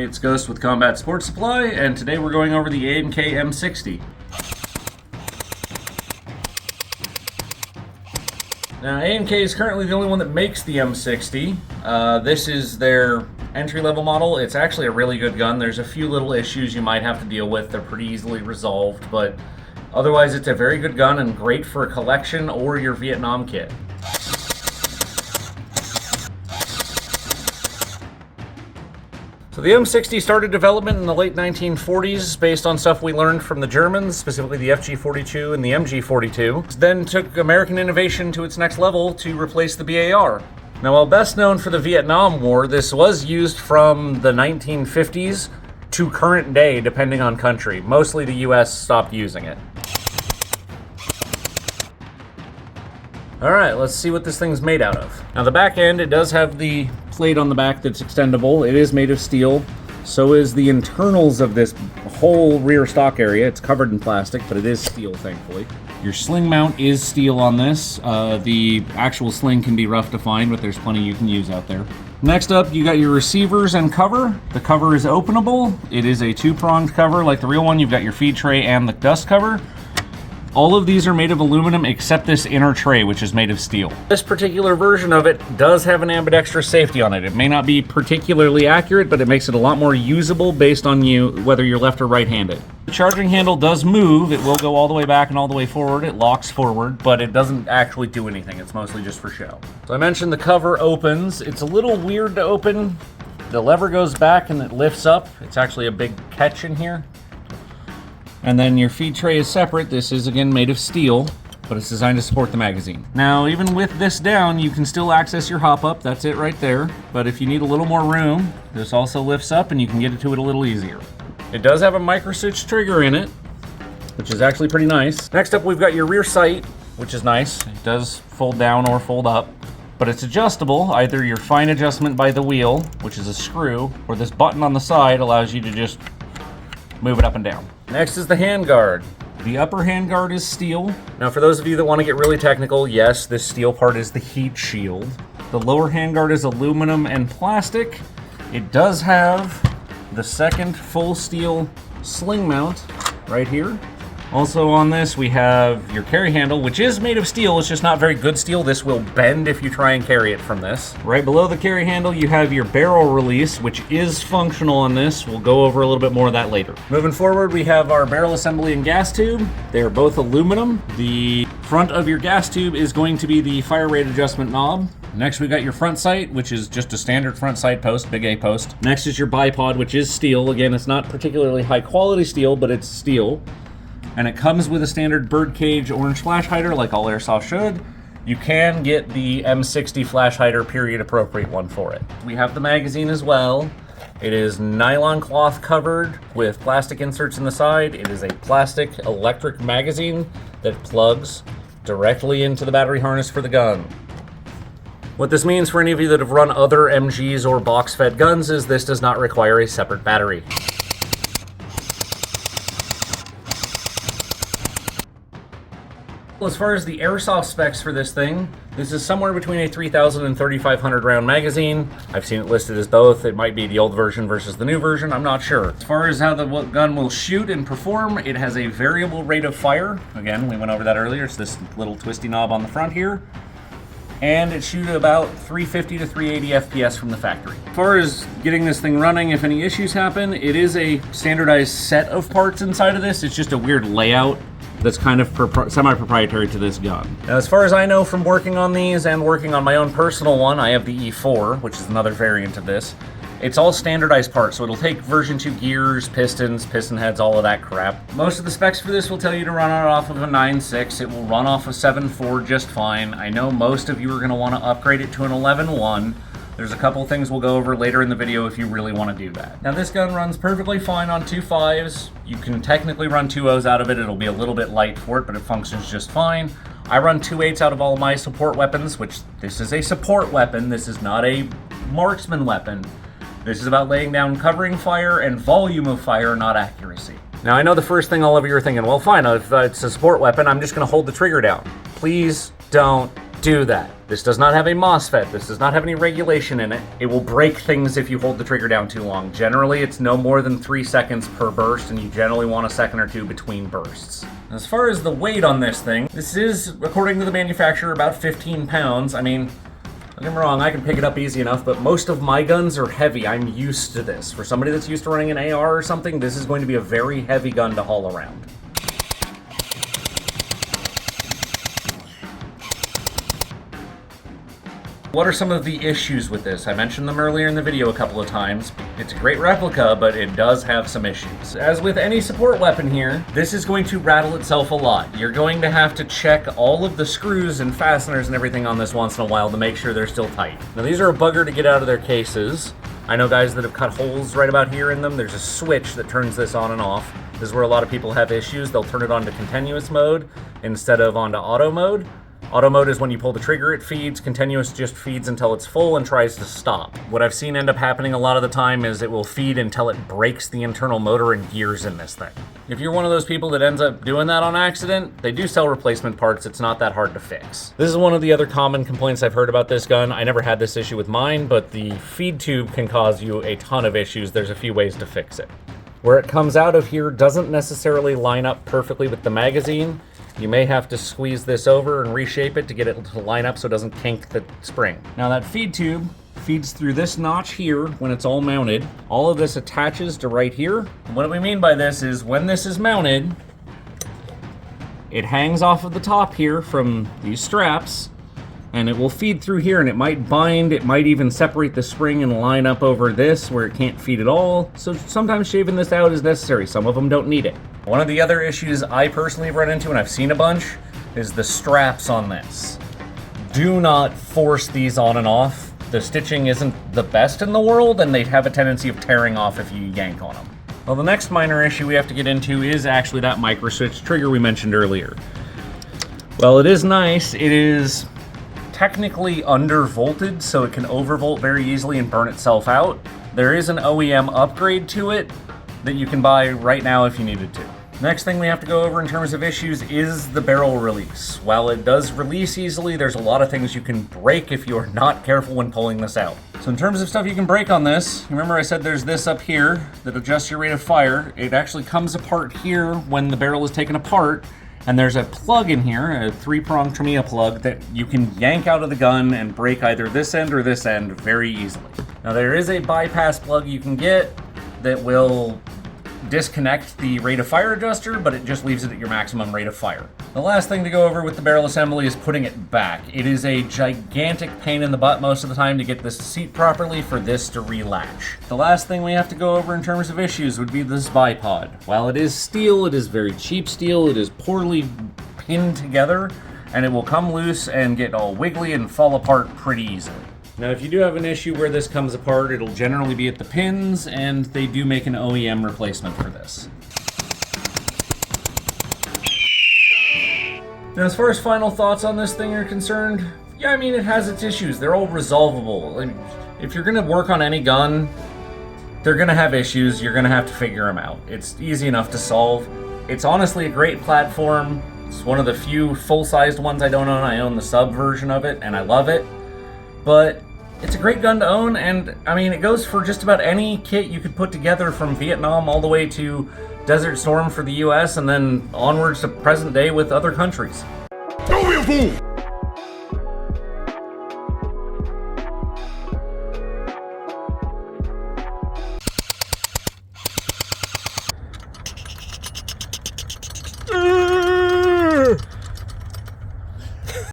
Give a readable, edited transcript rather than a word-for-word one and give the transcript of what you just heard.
it's Ghost with Combat Sports Supply, and today we're going over the A&K M60. Now, A&K is currently the only one that makes the M60. This is their entry-level model. It's actually a really good gun. There's a few little issues you might have to deal with. They're pretty easily resolved, but otherwise it's a very good gun and great for a collection or your Vietnam kit. So the M60 started development in the late 1940s based on stuff we learned from the Germans, specifically the FG-42 and the MG-42. Then took American innovation to its next level to replace the BAR. Now, while best known for the Vietnam War, this was used from the 1950s to current day, depending on country. Mostly the US stopped using it. Alright, let's see what this thing's made out of. Now the back end, it does have the plate on the back that's extendable. It is made of steel. So is the internals of this whole rear stock area. It's covered in plastic, but it is steel, thankfully. Your sling mount is steel on this. The actual sling can be rough to find, but there's plenty you can use out there. Next up, you got your receivers and cover. The cover is openable. It is a two-pronged cover like the real one. You've got your feed tray and the dust cover. All of these are made of aluminum except this inner tray, which is made of steel. This particular version of it does have an ambidextrous safety on it. It may not be particularly accurate, but it makes it a lot more usable based on whether you're left or right-handed. The charging handle does move. It will go all the way back and all the way forward. It locks forward, but it doesn't actually do anything. It's mostly just for show. So I mentioned the cover opens. It's a little weird to open. The lever goes back and it lifts up. It's actually a big catch in here. And then your feed tray is separate. This is again made of steel, but it's designed to support the magazine. Now, even with this down, you can still access your hop up. That's it right there. But if you need a little more room, this also lifts up and you can get it to it a little easier. It does have a micro switch trigger in it, which is actually pretty nice. Next up, we've got your rear sight, which is nice. It does fold down or fold up, but it's adjustable. Either your fine adjustment by the wheel, which is a screw, or this button on the side allows you to just move it up and down. Next is the handguard. The upper handguard is steel. Now, for those of you that want to get really technical, yes, this steel part is the heat shield. The lower handguard is aluminum and plastic. It does have the second full steel sling mount right here. Also on this, we have your carry handle, which is made of steel. It's just not very good steel. This will bend if you try and carry it from this. Right below the carry handle, you have your barrel release, which is functional on this. We'll go over a little bit more of that later. Moving forward, we have our barrel assembly and gas tube. They are both aluminum. The front of your gas tube is going to be the fire rate adjustment knob. Next, we got your front sight, which is just a standard front sight post, big A post. Next is your bipod, which is steel. Again, it's not particularly high quality steel, but it's steel. And it comes with a standard birdcage orange flash hider, like all airsoft should. You can get the M60 flash hider, period appropriate one for it. We have the magazine as well. It is nylon cloth covered with plastic inserts in the side. It is a plastic electric magazine that plugs directly into the battery harness for the gun. What this means for any of you that have run other MGs or box-fed guns is this does not require a separate battery. As far as the airsoft specs for this thing, this is somewhere between a 3,000 and 3,500 round magazine. I've seen it listed as both. It might be the old version versus the new version. I'm not sure. As far as how the gun will shoot and perform, it has a variable rate of fire. Again, we went over that earlier. It's this little twisty knob on the front here. And it shoots about 350 to 380 FPS from the factory. As far as getting this thing running, if any issues happen, it is a standardized set of parts inside of this. It's just a weird layout that's kind of semi-proprietary to this gun. Now, as far as I know from working on these and working on my own personal one, I have the E4, which is another variant of this. It's all standardized parts, so it'll take version 2 gears, pistons, piston heads, all of that crap. Most of the specs for this will tell you to run it off of a 9.6. It will run off a 7.4 just fine. I know most of you are going to want to upgrade it to an 11.1. There's a couple things we'll go over later in the video if you really want to do that. Now, this gun runs perfectly fine on 2.5s. You can technically run 2.0s out of it. It'll be a little bit light for it, but it functions just fine. I run 2.8s out of all my support weapons, which this is a support weapon. This is not a marksman weapon. This is about laying down covering fire and volume of fire, not accuracy. Now, I know the first thing all of you are thinking, well, fine, if it's a support weapon, I'm just going to hold the trigger down. Please don't do that. This does not have a MOSFET. This does not have any regulation in it. It will break things if you hold the trigger down too long. Generally, it's no more than 3 seconds per burst, and you generally want a second or two between bursts. As far as the weight on this thing, this is, according to the manufacturer, about 15 pounds. I mean, don't get me wrong, I can pick it up easy enough, but most of my guns are heavy. I'm used to this. For somebody that's used to running an AR or something, this is going to be a very heavy gun to haul around. What are some of the issues with this? I mentioned them earlier in the video a couple of times. It's a great replica, but it does have some issues. As with any support weapon here, this is going to rattle itself a lot. You're going to have to check all of the screws and fasteners and everything on this once in a while to make sure they're still tight. Now these are a bugger to get out of their cases. I know guys that have cut holes right about here in them. There's a switch that turns this on and off. This is where a lot of people have issues. They'll turn it on to continuous mode instead of onto auto mode. Auto mode is when you pull the trigger, it feeds. Continuous just feeds until it's full and tries to stop. What I've seen end up happening a lot of the time is it will feed until it breaks the internal motor and gears in this thing. If you're one of those people that ends up doing that on accident, they do sell replacement parts. It's not that hard to fix. This is one of the other common complaints I've heard about this gun. I never had this issue with mine, but the feed tube can cause you a ton of issues. There's a few ways to fix it. Where it comes out of here doesn't necessarily line up perfectly with the magazine. You may have to squeeze this over and reshape it to get it to line up so it doesn't kink the spring. Now that feed tube feeds through this notch here when it's all mounted. All of this attaches to right here. And what we mean by this is when this is mounted, it hangs off of the top here from these straps, and it will feed through here, and it might bind, it might even separate the spring and line up over this where it can't feed at all. So sometimes shaving this out is necessary. Some of them don't need it. One of the other issues I personally have run into, and I've seen a bunch, is the straps on this. Do not force these on and off. The stitching isn't the best in the world, and they have a tendency of tearing off if you yank on them. Well, the next minor issue we have to get into is actually that micro switch trigger we mentioned earlier. Well, it is nice. It is technically undervolted, so it can overvolt very easily and burn itself out. There is an OEM upgrade to it that you can buy right now if you needed to. Next thing we have to go over in terms of issues is the barrel release. While it does release easily, there's a lot of things you can break if you're not careful when pulling this out. So in terms of stuff you can break on this, remember I said there's this up here that adjusts your rate of fire. It actually comes apart here when the barrel is taken apart, and there's a plug in here, a 3-prong Tamiya plug, that you can yank out of the gun and break either this end or this end very easily. Now there is a bypass plug you can get that will disconnect the rate of fire adjuster, but it just leaves it at your maximum rate of fire. The last thing to go over with the barrel assembly is putting it back. It is a gigantic pain in the butt most of the time to get this seat properly for this to relatch. The last thing we have to go over in terms of issues would be this bipod. While it is steel, it is very cheap steel, it is poorly pinned together, and it will come loose and get all wiggly and fall apart pretty easily. Now, if you do have an issue where this comes apart, it'll generally be at the pins, and they do make an OEM replacement for this. Now, as far as final thoughts on this thing are concerned, yeah, I mean, it has its issues. They're all resolvable. I mean, if you're gonna work on any gun, they're gonna have issues. You're gonna have to figure them out. It's easy enough to solve. It's honestly a great platform. It's one of the few full-sized ones I don't own. I own the sub version of it, and I love it. But it's a great gun to own, and I mean, it goes for just about any kit you could put together, from Vietnam all the way to Desert Storm for the US, and then onwards to present day with other countries. Don't be a fool!